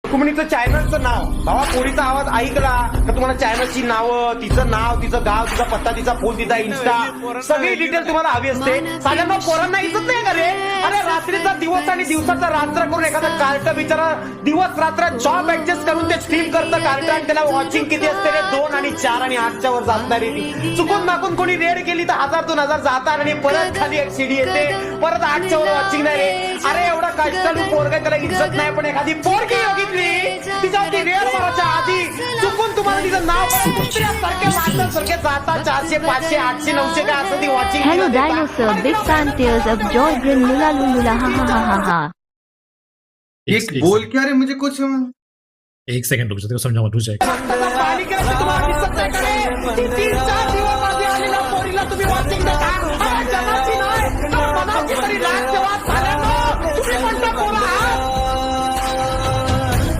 रुक्मिणीचं चॅनलचं नाव भावा पोरीचा आवाज ऐकला तर तुम्हाला चॅनलची नावं, तिचं नाव, तिचं गाव, तिचा पत्ता, तिचा फोन, तिचा इन्स्टा, सगळी डिटेल तुम्हाला हवी असते. साधारण पोरांना इज्जत नाही का रे? अरे रात्रीचा दिवस आणि दिवसाचा रात्र करून एखादा कार्ट बिचारा दिवस रात्र जॉब ऍडजस्ट करून ते स्ट्रीम करतं कार्ट आणि त्याला वॉचिंग किती असते रे? 2 आणि 4 आणि 8च्या वर जातणारी ती. चुकून मागून कोणी रेड केली तर 1000-2000 जातात आणि परत खाली एक सीडी येते, परत 8च्या वर वॉचिंग नाही रे. अरे एवढा कष्टाळू पोरगा त्याला इज्जत नाही, पण एखादी पोरगी बघितली तिच्यावरती रेड मारायच्या आधी चुकून तुम्हाला तिचं नाव सारखे माणसासारखे जातात 400, 500, 800, 900 काय असं ती watching. Hello dinosaur, big fan tears of joy grin lula lula ha ha ha ha ha. एक बोल क्या रे मुझे कुछ एक सेकंड रुक जाओ, समझाऊंगा तुझे. पालिकेला तुम्हाला दिसत नाही का रे? ती 3-4 दिवस आधी आलेल्या पोरीला तुम्ही वॉचिंग देता